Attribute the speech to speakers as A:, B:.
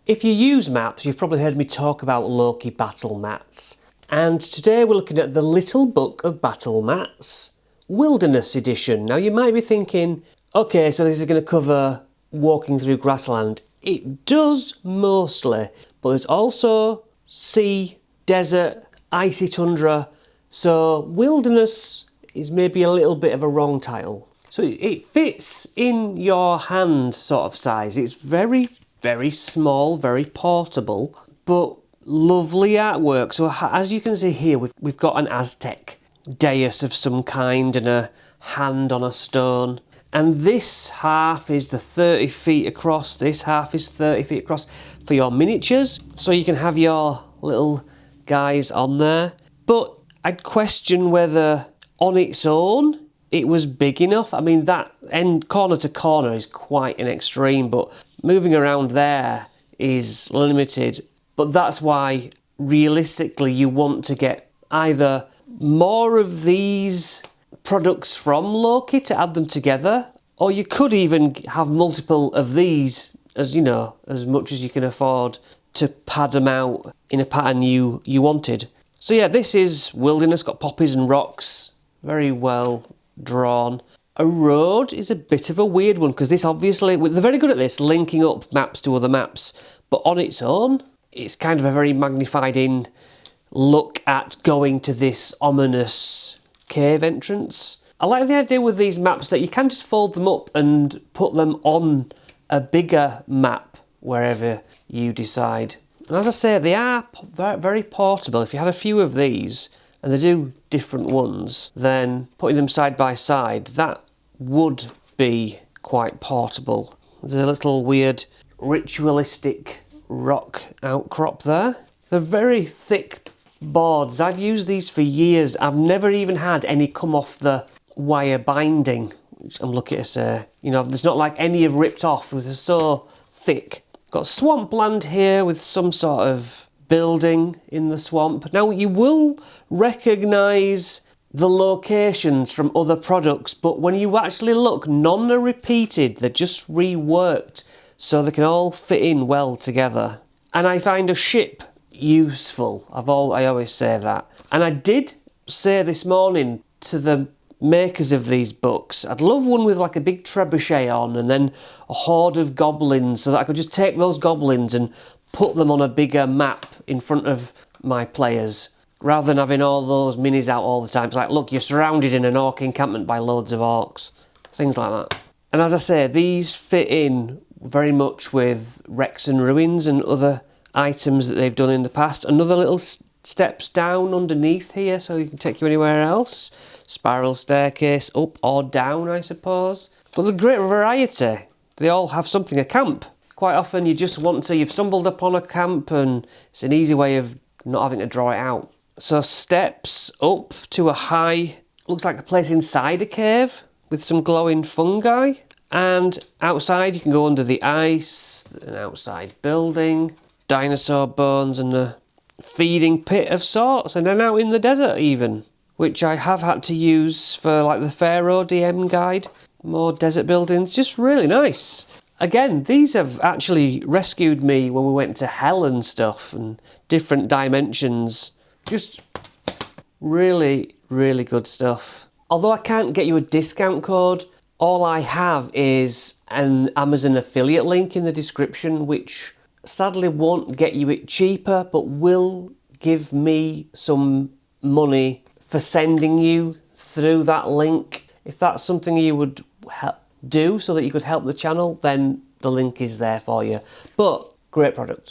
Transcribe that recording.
A: If you use maps, you've probably heard me talk about Loki battle mats. And today we're looking at the Little Book of Battle Mats, Wilderness Edition. Now you might be thinking, okay, so this is going to cover walking through grassland. It does mostly, but there's also sea, desert, icy tundra, so wilderness is maybe a little bit of a wrong title. So it fits in your hand sort of size. It's very, very small, very portable, but lovely artwork. So as you can see here, we've got an Aztec dais of some kind and a hand on a stone. And this half is the 30 feet across, this half is 30 feet across for your miniatures. So you can have your little guys on there. But I'd question whether on its own it was big enough. I mean, that end corner to corner is quite an extreme, but moving around there is limited. But that's why realistically you want to get either more of these products from Loki to add them together, or you could even have multiple of these, as you know, as much as you can afford to pad them out in a pattern you wanted. So yeah, this is wilderness, got poppies and rocks, very well drawn. A road is a bit of a weird one because this obviously, they're very good at this, linking up maps to other maps, but on its own, it's kind of a very magnified in look at going to this ominous cave entrance. I like the idea with these maps that you can just fold them up and put them on a bigger map wherever you decide. And as I say, they are very portable. If you had a few of these, and they do different ones, then putting them side by side, that would be quite portable. There's a little weird ritualistic rock outcrop there. They're very thick boards. I've used these for years. I've never even had any come off the wire binding, which I'm lucky to say. You know, there's not like any have ripped off. They're so thick. Got swampland here with some sort of building in the swamp. Now you will recognise the locations from other products, but when you actually look, none are repeated. They're just reworked so they can all fit in well together. And I find a ship useful. I always say that. And I did say this morning to the makers of these books, I'd love one with like a big trebuchet on and then a horde of goblins so that I could just take those goblins and put them on a bigger map in front of my players, rather than having all those minis out all the time. It's like, look, you're surrounded in an orc encampment by loads of orcs. Things like that. And as I say, these fit in very much with wrecks and ruins and other items that they've done in the past. Another little steps down underneath here so you can take you anywhere else. Spiral staircase, up or down, I suppose. But the great variety. They all have something, a camp. Quite often you just want to, you've stumbled upon a camp and it's an easy way of not having to draw it out. So steps up to a high, looks like a place inside a cave with some glowing fungi. And outside you can go under the ice, an outside building, dinosaur bones and a feeding pit of sorts, and then out in the desert even, which I have had to use for like the Pharaoh DM guide. More desert buildings, just really nice. Again, these have actually rescued me when we went to hell and stuff and different dimensions. Just really, really good stuff. Although I can't get you a discount code, all I have is an Amazon affiliate link in the description, which sadly won't get you it cheaper, but will give me some money for sending you through that link. If that's something you would do so that you could help the channel, then the link is there for you. But great product.